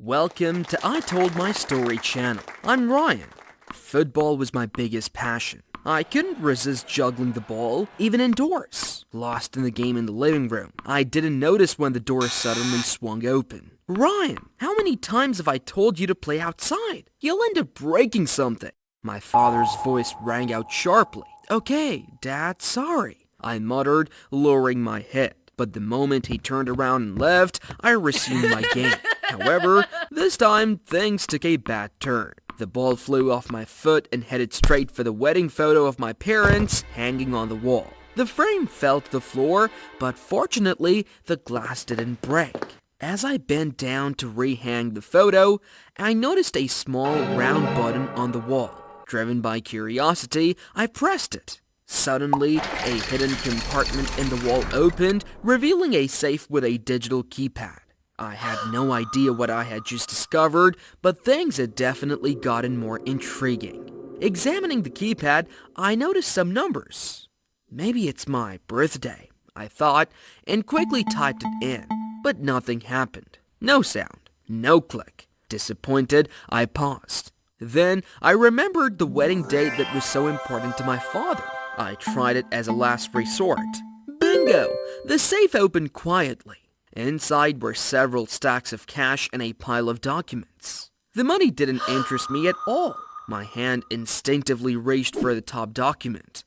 Welcome to I Told My Story channel. I'm Ryan. Football was my biggest passion. I couldn't resist juggling the ball, even indoors. Lost in the game in the living room, I didn't notice when the door suddenly swung open. Ryan, how many times have I told you to play outside? You'll end up breaking something. My father's voice rang out sharply. Okay, Dad, sorry, I muttered, lowering my head. But the moment he turned around and left, I resumed my game. However, this time, things took a bad turn. The ball flew off my foot and headed straight for the wedding photo of my parents hanging on the wall. The frame fell to the floor, but fortunately, the glass didn't break. As I bent down to rehang the photo, I noticed a small round button on the wall. Driven by curiosity, I pressed it. Suddenly, a hidden compartment in the wall opened, revealing a safe with a digital keypad. I had no idea what I had just discovered, but things had definitely gotten more intriguing. Examining the keypad, I noticed some numbers. Maybe it's my birthday, I thought, and quickly typed it in. But nothing happened. No sound. No click. Disappointed, I paused. Then I remembered the wedding date that was so important to my father. I tried it as a last resort. Bingo! The safe opened quietly. Inside were several stacks of cash and a pile of documents. The money didn't interest me at all. My hand instinctively reached for the top document.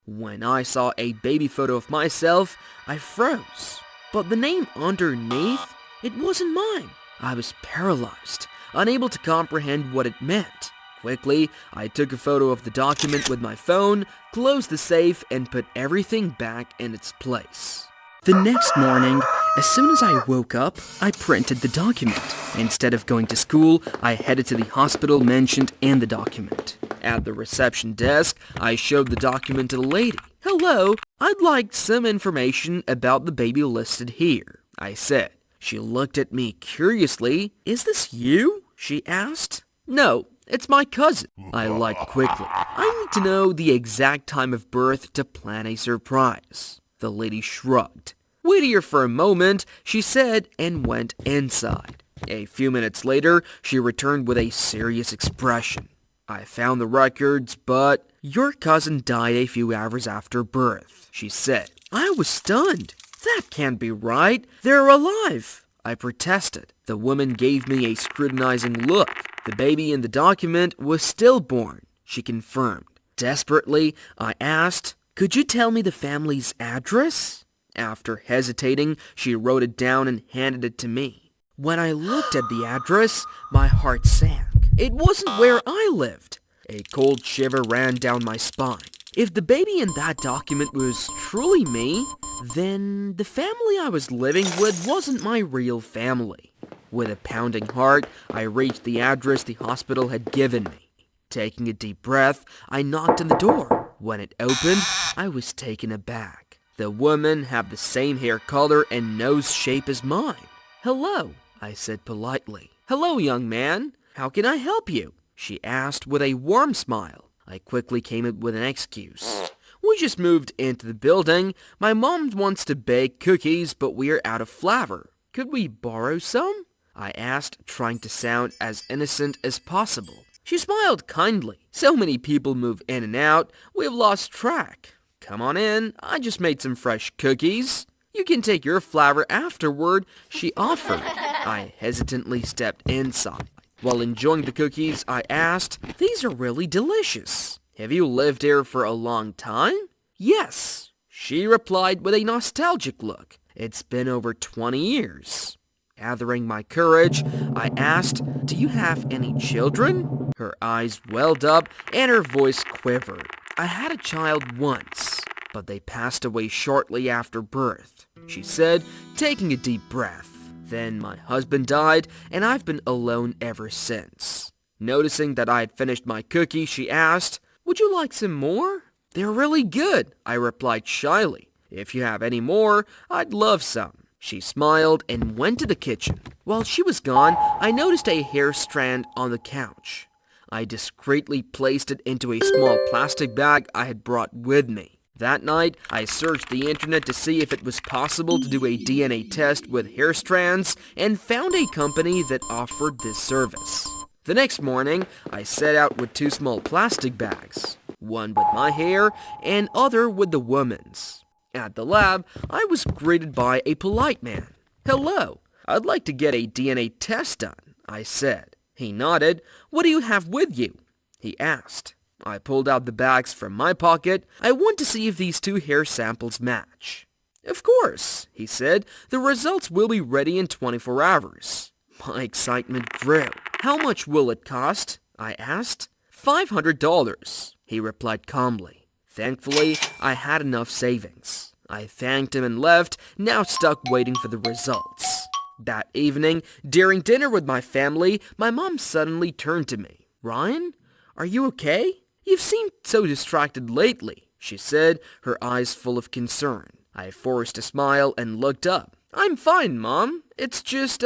When I saw a baby photo of myself, I froze. But the name underneath, it wasn't mine. I was paralyzed, unable to comprehend what it meant. Quickly, I took a photo of the document with my phone, closed the safe, and put everything back in its place. The next morning, as soon as I woke up, I printed the document. Instead of going to school, I headed to the hospital mentioned in the document. At the reception desk, I showed the document to the lady. "Hello, I'd like some information about the baby listed here," I said. She looked at me curiously. "Is this you?" she asked. "No, it's my cousin," I lied quickly. "I need to know the exact time of birth to plan a surprise." The lady shrugged. "Wait here for a moment," she said, and went inside. A few minutes later, she returned with a serious expression. "I found the records, but your cousin died a few hours after birth," she said. I was stunned. "That can't be right. They're alive," I protested. The woman gave me a scrutinizing look. "The baby in the document was stillborn," she confirmed. Desperately, I asked, "Could you tell me the family's address?" After hesitating, she wrote it down and handed it to me. When I looked at the address, my heart sank. It wasn't where I lived. A cold shiver ran down my spine. If the baby in that document was truly me, then the family I was living with wasn't my real family. With a pounding heart, I reached the address the hospital had given me. Taking a deep breath, I knocked on the door. When it opened, I was taken aback. The woman had the same hair color and nose shape as mine. "Hello," I said politely. "Hello, young man. How can I help you?" she asked with a warm smile. I quickly came up with an excuse. "We just moved into the building. My mom wants to bake cookies, but we're out of flour. Could we borrow some?" I asked, trying to sound as innocent as possible. She smiled kindly. "So many people move in and out, we've lost track. Come on in, I just made some fresh cookies. You can take your flour afterward," she offered. I hesitantly stepped inside. While enjoying the cookies, I asked, "These are really delicious. Have you lived here for a long time?" "Yes," she replied with a nostalgic look. "It's been over 20 years. Gathering my courage, I asked, "Do you have any children?" Her eyes welled up and her voice quivered. "I had a child once, but they passed away shortly after birth," she said, taking a deep breath. "Then my husband died, and I've been alone ever since." Noticing that I had finished my cookie, she asked, "Would you like some more?" "They're really good," I replied shyly. "If you have any more, I'd love some." She smiled and went to the kitchen. While she was gone, I noticed a hair strand on the couch. I discreetly placed it into a small plastic bag I had brought with me. That night, I searched the internet to see if it was possible to do a DNA test with hair strands and found a company that offered this service. The next morning, I set out with 2 small plastic bags, one with my hair and other with the woman's. At the lab, I was greeted by a polite man. "Hello, I'd like to get a DNA test done," I said. He nodded. "What do you have with you?" he asked. I pulled out the bags from my pocket. "I want to see if these 2 hair samples match." "Of course," he said. "The results will be ready in 24 hours. My excitement grew. "How much will it cost?" I asked. $500, he replied calmly. Thankfully, I had enough savings. I thanked him and left, now stuck waiting for the results. That evening, during dinner with my family, my mom suddenly turned to me. "Ryan, are you okay? You've seemed so distracted lately," she said, her eyes full of concern. I forced a smile and looked up. "I'm fine, Mom. It's just,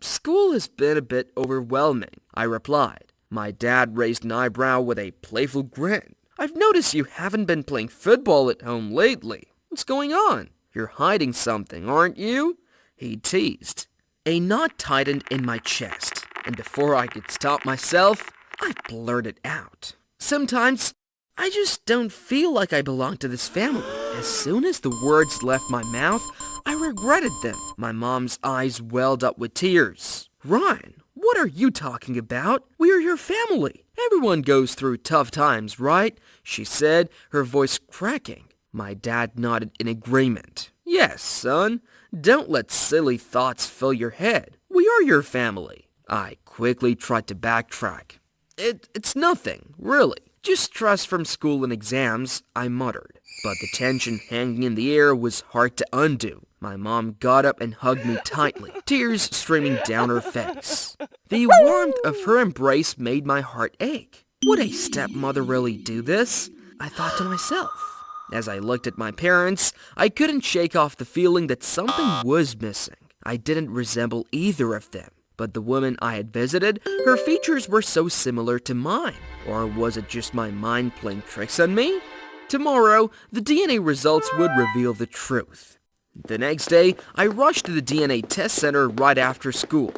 school has been a bit overwhelming," I replied. My dad raised an eyebrow with a playful grin. "I've noticed you haven't been playing football at home lately. What's going on? You're hiding something, aren't you?" he teased. A knot tightened in my chest, and before I could stop myself, I blurted out. "Sometimes, I just don't feel like I belong to this family." As soon as the words left my mouth, I regretted them. My mom's eyes welled up with tears. "Ryan, what are you talking about? We are your family. Everyone goes through tough times, right?" she said, her voice cracking. My dad nodded in agreement. "Yes, son. Don't let silly thoughts fill your head. We are your family." I quickly tried to backtrack. It's nothing, really. Just stress from school and exams," I muttered. But the tension hanging in the air was hard to undo. My mom got up and hugged me tightly, tears streaming down her face. The warmth of her embrace made my heart ache. Would a stepmother really do this? I thought to myself. As I looked at my parents, I couldn't shake off the feeling that something was missing. I didn't resemble either of them. But the woman I had visited, her features were so similar to mine. Or was it just my mind playing tricks on me? Tomorrow, the DNA results would reveal the truth. The next day, I rushed to the DNA test center right after school.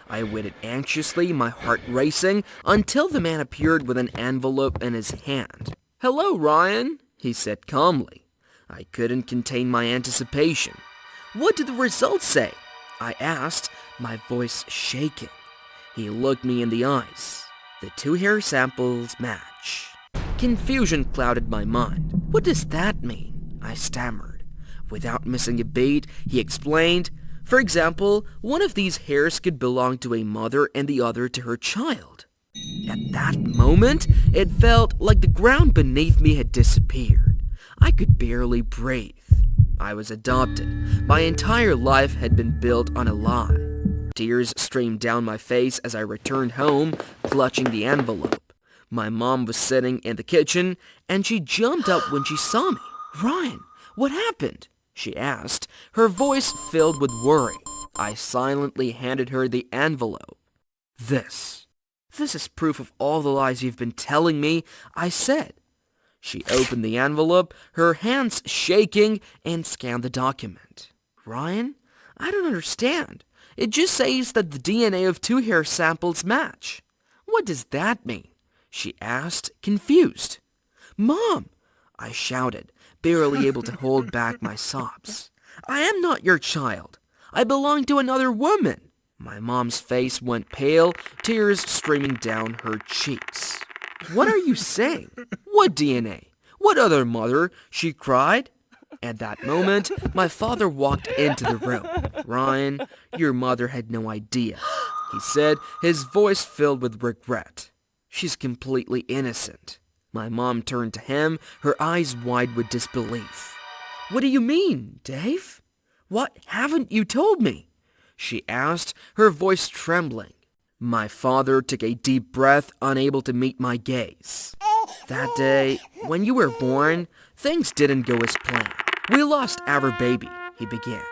I waited anxiously, my heart racing, until the man appeared with an envelope in his hand. "Hello, Ryan," he said calmly. I couldn't contain my anticipation. "What did the results say?" I asked, my voice shaking. He looked me in the eyes. "The 2 hair samples match." Confusion clouded my mind. "What does that mean?" I stammered. Without missing a beat, he explained, "For example, one of these hairs could belong to a mother and the other to her child." At that moment, it felt like the ground beneath me had disappeared. I could barely breathe. I was adopted. My entire life had been built on a lie. Tears streamed down my face as I returned home, clutching the envelope. My mom was sitting in the kitchen, and she jumped up when she saw me. "Ryan, what happened?" she asked, her voice filled with worry. I silently handed her the envelope. This is proof of all the lies you've been telling me," I said. She opened the envelope, her hands shaking, and scanned the document. "Ryan, I don't understand. It just says that the DNA of 2 hair samples match. What does that mean?" she asked, confused. "Mom!" I shouted, barely able to hold back my sobs. "I am not your child. I belong to another woman." My mom's face went pale, tears streaming down her cheeks. "What are you saying? What DNA? What other mother?" she cried. At that moment, my father walked into the room. "Ryan, your mother had no idea," he said, his voice filled with regret. "She's completely innocent." My mom turned to him, her eyes wide with disbelief. "What do you mean, Dave? What haven't you told me?" she asked, her voice trembling. My father took a deep breath, unable to meet my gaze. "That day, when you were born, things didn't go as planned. We lost our baby," he began.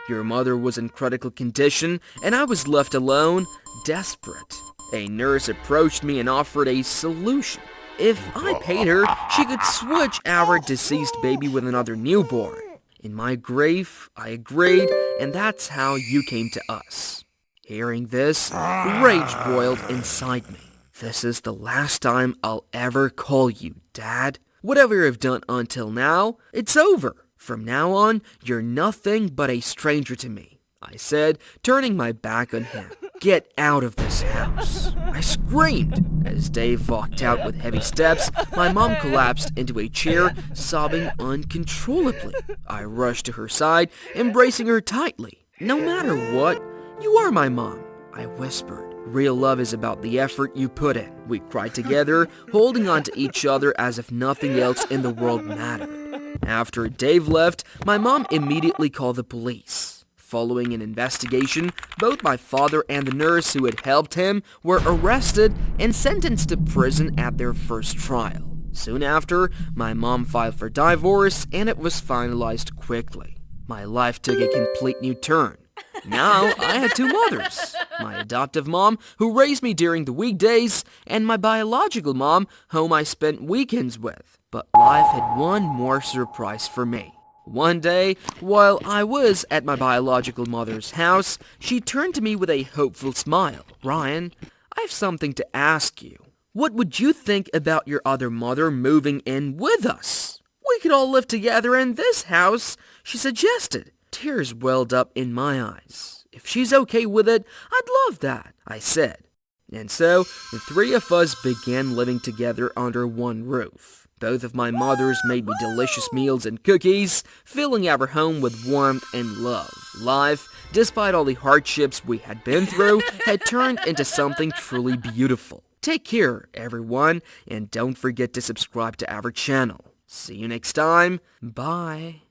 "Your mother was in critical condition, and I was left alone, desperate. A nurse approached me and offered a solution. if I paid her, she could switch our deceased baby with another newborn. In my grief, I agreed, and that's how you came to us. Hearing this, rage boiled inside me. This is the last time I'll ever call you Dad. Whatever you've done until now, it's over. From now on, you're nothing but a stranger to me, I said, turning my back on him. Get out of this house, I screamed. As Dave walked out with heavy steps, my mom collapsed into a chair, sobbing uncontrollably. I rushed to her side, embracing her tightly. No matter what, you are my mom, I whispered. Real love is about the effort you put in. We cried together, holding on to each other as if nothing else in the world mattered. After Dave left, my mom immediately called the police. Following an investigation, both my father and the nurse who had helped him were arrested and sentenced to prison at their first trial. Soon after, my mom filed for divorce and it was finalized quickly. My life took a complete new turn. Now I had two mothers, my adoptive mom who raised me during the weekdays and my biological mom whom I spent weekends with. But life had one more surprise for me. One day, while I was at my biological mother's house, she turned to me with a hopeful smile. Ryan, I have something to ask you. What would you think about your other mother moving in with us? We could all live together in this house, she suggested. Tears welled up in my eyes. If she's okay with it, I'd love that, I said. And so, the three of us began living together under one roof. Both of my mothers made me delicious meals and cookies, filling our home with warmth and love. Life, despite all the hardships we had been through, had turned into something truly beautiful. Take care, everyone, and don't forget to subscribe to our channel. See you next time. Bye.